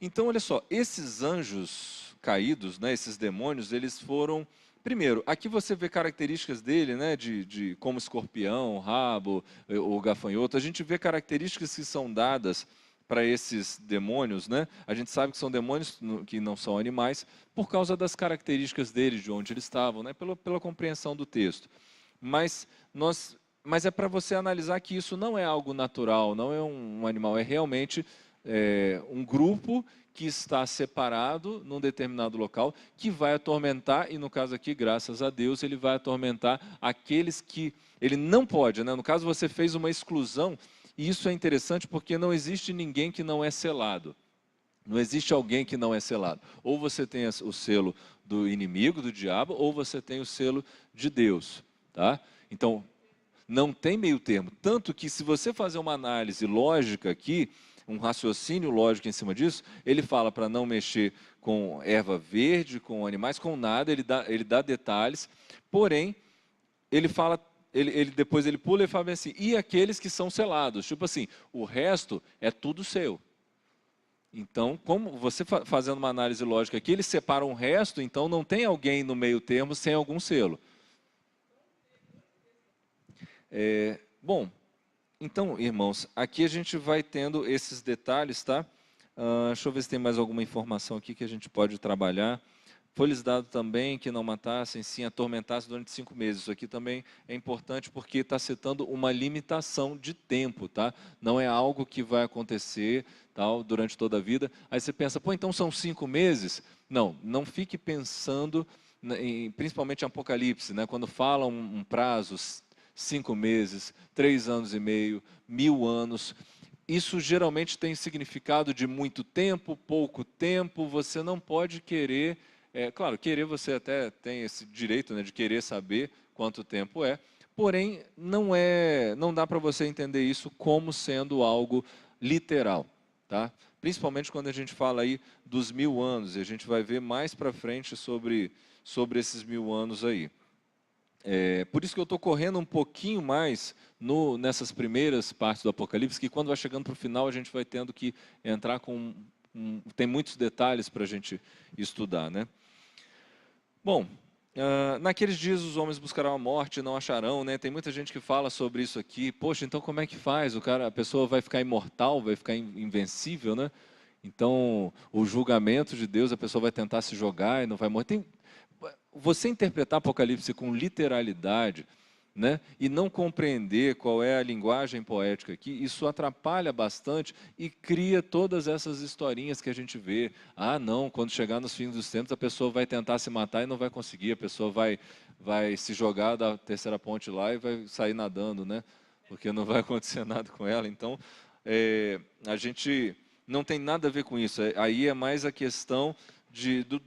Então olha só, esses anjos caídos, né, esses demônios, eles foram... Primeiro, aqui você vê características dele, né, de como escorpião, rabo, o gafanhoto. A gente vê características que são dadas para esses demônios, né? A gente sabe que são demônios que não são animais, por causa das características deles, de onde eles estavam, né? Pela compreensão do texto. mas mas é para você analisar que isso não é algo natural, não é um animal, é realmente um grupo que está separado num determinado local, que vai atormentar, e no caso aqui, graças a Deus, ele vai atormentar aqueles que ele não pode, né? No caso, você fez uma exclusão, e isso é interessante porque não existe ninguém que não é selado. Não existe alguém que não é selado. Ou você tem o selo do inimigo, do diabo, ou você tem o selo de Deus, tá? Então, não tem meio termo. Tanto que se você fazer uma análise lógica aqui, um raciocínio lógico em cima disso, ele fala para não mexer com erva verde, com animais, com nada, ele dá detalhes, porém, ele fala, depois ele pula e fala assim, e aqueles que são selados, tipo assim, o resto é tudo seu. Então, como você fazendo uma análise lógica aqui, eles separam o resto, então não tem alguém no meio termo sem algum selo. Bom, então, irmãos, aqui a gente vai tendo esses detalhes, tá? Deixa eu ver se tem mais alguma informação aqui que a gente pode trabalhar. Foi-lhes dado também que não matassem, sim atormentassem durante 5 meses. Isso aqui também é importante porque está citando uma limitação de tempo, tá? Não é algo que vai acontecer tal, durante toda a vida. Aí você pensa, pô, então são 5 meses? Não, não fique pensando, principalmente em Apocalipse, né? Quando fala um prazo, 5 meses, 3 anos e meio, 1000 anos. Isso geralmente tem significado de muito tempo, pouco tempo. Você não pode querer, claro, querer você até tem esse direito, né, de querer saber quanto tempo é, porém não dá para você entender isso como sendo algo literal, tá? Principalmente quando a gente fala aí dos 1000 anos, e a gente vai ver mais para frente sobre esses 1000 anos aí. Por isso que eu estou correndo um pouquinho mais nessas primeiras partes do Apocalipse, que quando vai chegando para o final a gente vai tendo que entrar com... tem muitos detalhes para a gente estudar, né? Bom, naqueles dias os homens buscarão a morte e não acharão, né? Tem muita gente que fala sobre isso aqui. Poxa, então como é que faz? A pessoa vai ficar imortal, vai ficar invencível, né? Então, o julgamento de Deus, a pessoa vai tentar se jogar e não vai morrer. Você interpretar Apocalipse com literalidade, né, e não compreender qual é a linguagem poética aqui, isso atrapalha bastante e cria todas essas historinhas que a gente vê. Ah, não, quando chegar nos fins dos tempos, a pessoa vai tentar se matar e não vai conseguir, a pessoa vai se jogar da terceira ponte lá e vai sair nadando, né, porque não vai acontecer nada com ela. Então, a gente não tem nada a ver com isso. Aí é mais a questão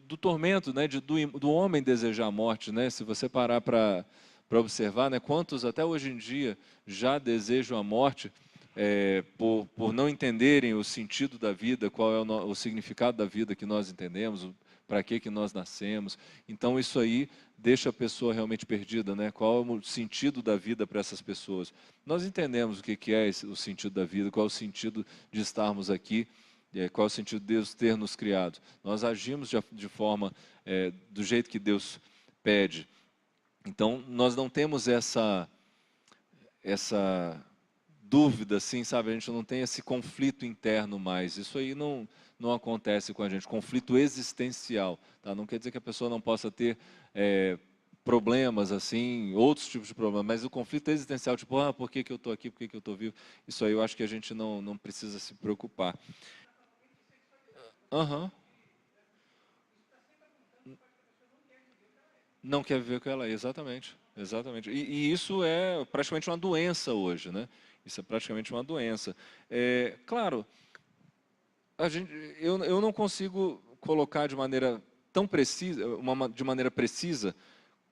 do tormento, né, do homem desejar a morte, né? Se você parar para observar, né, quantos até hoje em dia já desejam a morte por não entenderem o sentido da vida, qual é o significado da vida que nós entendemos, para que nós nascemos. Então isso aí deixa a pessoa realmente perdida, né? Qual é o sentido da vida para essas pessoas? Nós entendemos o que é o sentido da vida, qual é o sentido de estarmos aqui. Qual é o sentido de Deus ter nos criado? Nós agimos de forma, do jeito que Deus pede. Então, nós não temos essa dúvida, assim, sabe? A gente não tem esse conflito interno mais. Isso aí não acontece com a gente. Conflito existencial, tá? Não quer dizer que a pessoa não possa ter problemas, assim, outros tipos de problemas, mas o conflito existencial, tipo, por que eu estou aqui, por que eu estou vivo? Isso aí eu acho que a gente não precisa se preocupar. Aham. Não quer viver com ela, exatamente, exatamente. E isso é praticamente uma doença hoje, né? Isso é praticamente uma doença. Claro, eu não consigo colocar de maneira tão precisa, de maneira precisa,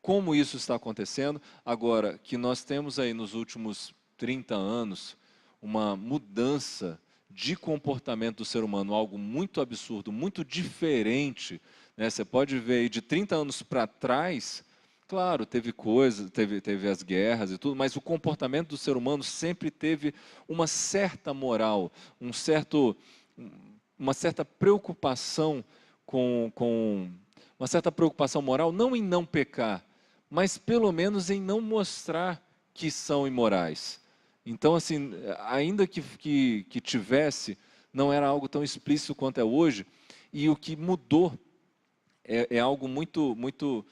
como isso está acontecendo. Agora, que nós temos aí nos últimos 30 anos uma mudança de comportamento do ser humano, algo muito absurdo, muito diferente, né? Você pode ver aí de 30 anos para trás, claro, teve coisas, teve as guerras e tudo, mas o comportamento do ser humano sempre teve uma certa moral, uma certa preocupação com uma certa preocupação moral, não em não pecar, mas pelo menos em não mostrar que são imorais. Então, assim, ainda que tivesse, não era algo tão explícito quanto é hoje, e o que mudou é algo muito, muito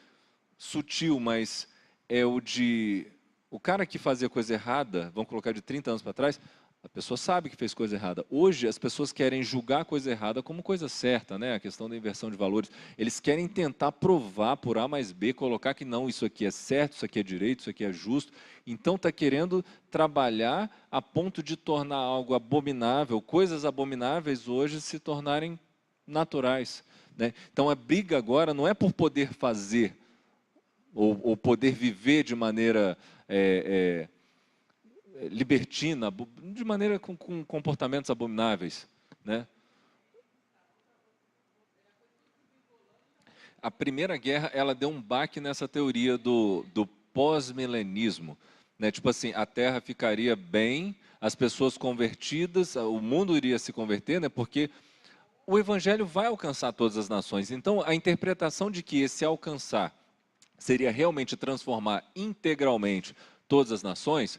sutil, mas é o de O cara que fazia coisa errada, vamos colocar de 30 anos para trás, a pessoa sabe que fez coisa errada. Hoje, as pessoas querem julgar a coisa errada como coisa certa, né? A questão da inversão de valores. Eles querem tentar provar por A mais B, colocar que não, isso aqui é certo, isso aqui é direito, isso aqui é justo. Então, está querendo trabalhar a ponto de tornar algo abominável, coisas abomináveis hoje se tornarem naturais, né? Então, a briga agora não é por poder fazer, ou poder viver de maneira libertina, de maneira com comportamentos abomináveis, né? A Primeira Guerra, ela deu um baque nessa teoria do pós-milenismo, né? Tipo assim, a Terra ficaria bem, as pessoas convertidas, o mundo iria se converter, né? Porque o Evangelho vai alcançar todas as nações. Então, a interpretação de que esse alcançar seria realmente transformar integralmente todas as nações,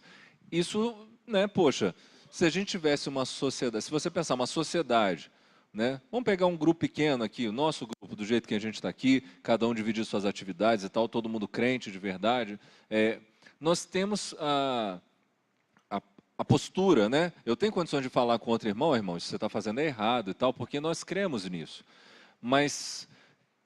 isso, né, poxa, se a gente tivesse uma sociedade, se você pensar uma sociedade, né, vamos pegar um grupo pequeno aqui, o nosso grupo, do jeito que a gente está aqui, cada um dividir suas atividades e tal, todo mundo crente de verdade, nós temos a postura, né? Eu tenho condições de falar com outro irmão, irmão, isso que você está fazendo é errado e tal, porque nós cremos nisso. Mas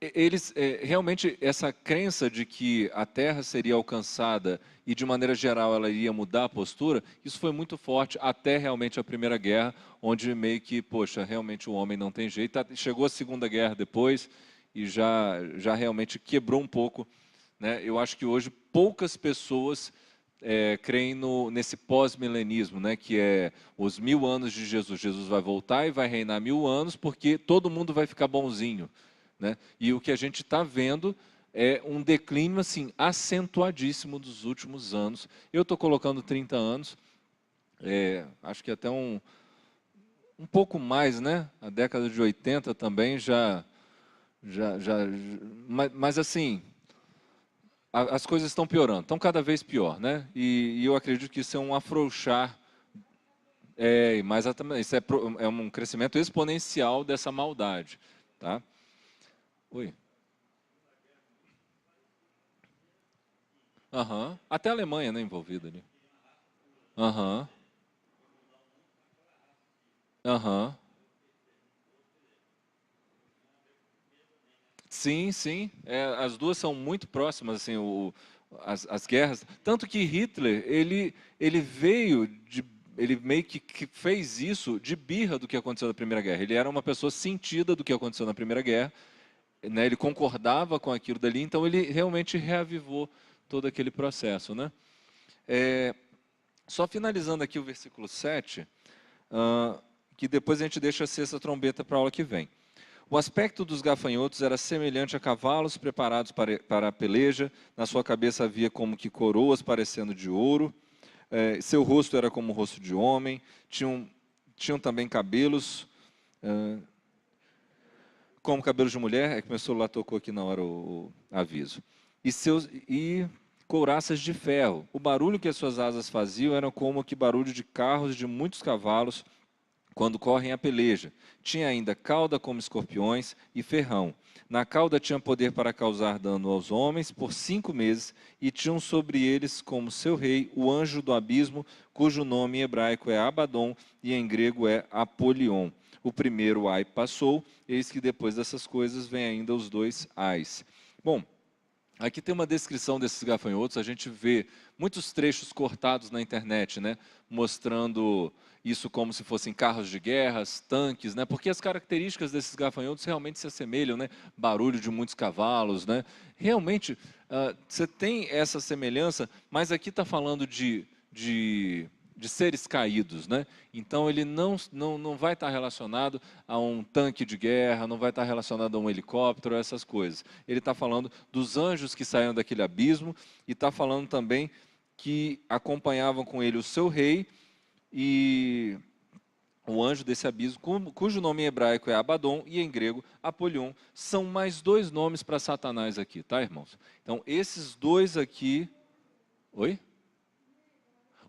eles, realmente, essa crença de que a Terra seria alcançada e, de maneira geral, ela iria mudar a postura, isso foi muito forte até realmente a Primeira Guerra, onde meio que, poxa, realmente o homem não tem jeito. Chegou a Segunda Guerra depois e já realmente quebrou um pouco, né? Eu acho que hoje poucas pessoas creem nesse pós-milenismo, né, que é os 1000 anos de Jesus. Jesus vai voltar e vai reinar 1000 anos porque todo mundo vai ficar bonzinho, né? E o que a gente está vendo é um declínio assim, acentuadíssimo dos últimos anos. Eu estou colocando 30 anos, acho que até um pouco mais, né? A década de 80 também já mas assim, as coisas estão piorando, estão cada vez pior, né? E eu acredito que isso é um afrouxar, mas isso é um crescimento exponencial dessa maldade, tá? Oi. Aham. Até a Alemanha, né, envolvida ali. Aham. Aham. Sim, sim. As duas são muito próximas, assim, as guerras. Tanto que Hitler, ele veio de, ele meio que fez isso de birra do que aconteceu na Primeira Guerra. Ele era uma pessoa sentida do que aconteceu na Primeira Guerra, né? Ele concordava com aquilo dali, então ele realmente reavivou todo aquele processo, né? Só finalizando aqui o versículo 7, que depois a gente deixa a sexta trombeta para a aula que vem. O aspecto dos gafanhotos era semelhante a cavalos preparados para a peleja, na sua cabeça havia como que coroas parecendo de ouro, seu rosto era como o rosto de homem, tinham também cabelos, como cabelos de mulher, é que meu celular tocou aqui na hora o aviso, e couraças de ferro. O barulho que as suas asas faziam era como que barulho de carros de muitos cavalos, quando correm a peleja. Tinha ainda cauda como escorpiões e ferrão. Na cauda tinha poder para causar dano aos homens por 5 meses, e tinham sobre eles como seu rei o anjo do abismo, cujo nome em hebraico é Abaddon e em grego é Apolion. O primeiro ai passou, eis que depois dessas coisas vem ainda os dois ais. Bom, aqui tem uma descrição desses gafanhotos, a gente vê muitos trechos cortados na internet, né, mostrando isso como se fossem carros de guerras, tanques, né, porque as características desses gafanhotos realmente se assemelham, né, barulho de muitos cavalos, né, realmente você tem essa semelhança, mas aqui está falando de seres caídos, né? Então ele não vai estar relacionado a um tanque de guerra, não vai estar relacionado a um helicóptero, essas coisas. Ele está falando dos anjos que saíram daquele abismo e está falando também que acompanhavam com ele o seu rei e o anjo desse abismo, cujo nome em hebraico é Abaddon e em grego Apolion. São mais 2 nomes para Satanás aqui, tá, irmãos? Então esses dois aqui... Oi?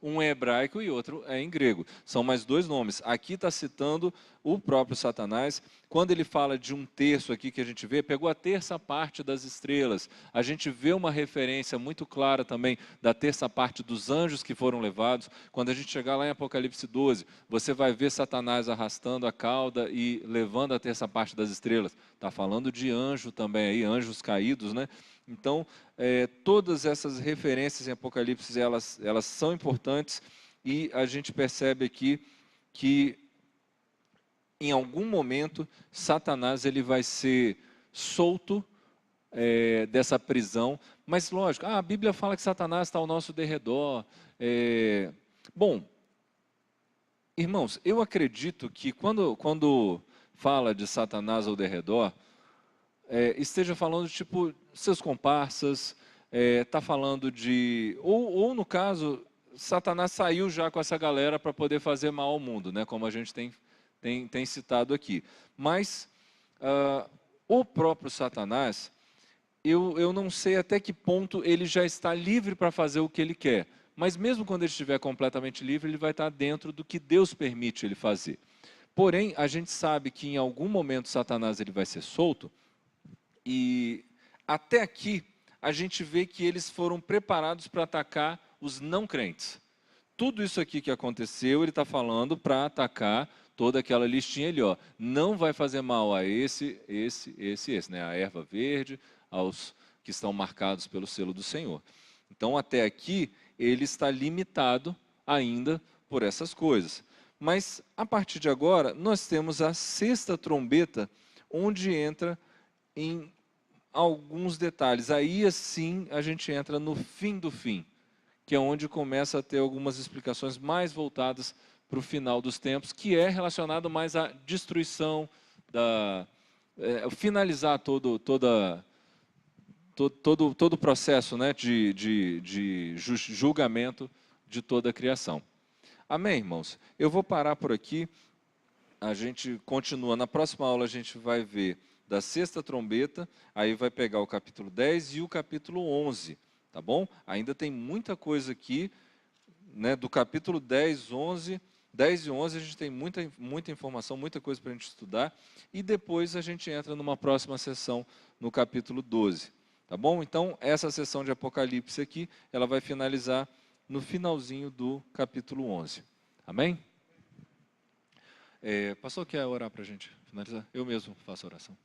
um é hebraico e outro é em grego. São mais dois nomes. Aqui está citando o próprio Satanás. Quando ele fala de um terço aqui que a gente vê, pegou a terça parte das estrelas. A gente vê uma referência muito clara também da terça parte dos anjos que foram levados. Quando a gente chegar lá em Apocalipse 12, você vai ver Satanás arrastando a cauda e levando a terça parte das estrelas. Está falando de anjo também aí, anjos caídos, né? Então, todas essas referências em Apocalipse, elas são importantes e a gente percebe aqui que em algum momento Satanás ele vai ser solto dessa prisão, mas lógico, a Bíblia fala que Satanás está ao nosso derredor. Bom, irmãos, eu acredito que quando fala de Satanás ao derredor, esteja falando tipo seus comparsas, está falando de, ou no caso, Satanás saiu já com essa galera para poder fazer mal ao mundo, né, como a gente tem citado aqui. Mas o próprio Satanás, eu não sei até que ponto ele já está livre para fazer o que ele quer, mas mesmo quando ele estiver completamente livre, ele vai estar dentro do que Deus permite ele fazer. Porém, a gente sabe que em algum momento Satanás ele vai ser solto, e até aqui a gente vê que eles foram preparados para atacar os não crentes. Tudo isso aqui que aconteceu, ele está falando para atacar toda aquela listinha ali, ó. Não vai fazer mal a esse, né? A erva verde, aos que estão marcados pelo selo do Senhor. Então, até aqui, ele está limitado ainda por essas coisas. Mas, a partir de agora, nós temos a sexta trombeta, onde entra em alguns detalhes. Aí, assim, a gente entra no fim do fim, que é onde começa a ter algumas explicações mais voltadas para o final dos tempos, que é relacionado mais à destruição, finalizar todo o processo, né, de julgamento de toda a criação. Amém, irmãos? Eu vou parar por aqui, a gente continua. Na próxima aula a gente vai ver da sexta trombeta, aí vai pegar o capítulo 10 e o capítulo 11, tá bom? Ainda tem muita coisa aqui, né, do capítulo 10 e 11 a gente tem muita informação, muita coisa para a gente estudar, e depois a gente entra numa próxima sessão, no capítulo 12, tá bom? Então, essa sessão de Apocalipse aqui, ela vai finalizar no finalzinho do capítulo 11, amém? Pastor, quer orar para a gente finalizar? Eu mesmo faço a oração.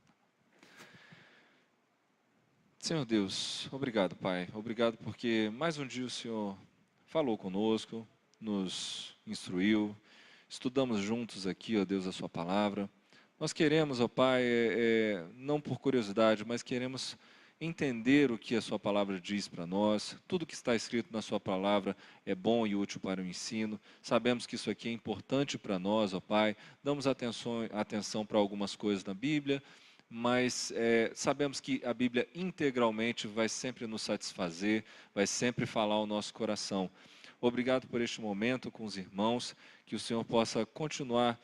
Senhor Deus, obrigado, Pai. Obrigado porque mais um dia o Senhor falou conosco, nos instruiu, estudamos juntos aqui, ó Deus, a sua palavra. Nós queremos, ó Pai, não por curiosidade, mas queremos entender o que a sua palavra diz para nós. Tudo que está escrito na sua palavra é bom e útil para o ensino. Sabemos que isso aqui é importante para nós, ó Pai. Damos atenção para algumas coisas na Bíblia, mas sabemos que a Bíblia integralmente vai sempre nos satisfazer, vai sempre falar ao nosso coração. Obrigado por este momento com os irmãos, que o Senhor possa continuar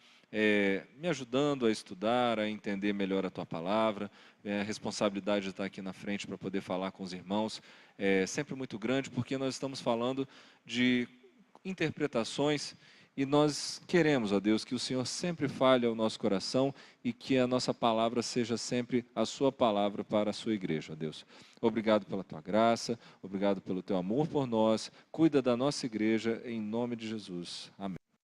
me ajudando a estudar, a entender melhor a Tua palavra. A responsabilidade de estar aqui na frente para poder falar com os irmãos é sempre muito grande, porque nós estamos falando de interpretações e nós queremos, ó Deus, que o Senhor sempre fale ao nosso coração e que a nossa palavra seja sempre a sua palavra para a sua igreja, ó Deus. Obrigado pela tua graça, obrigado pelo teu amor por nós. Cuida da nossa igreja, em nome de Jesus. Amém.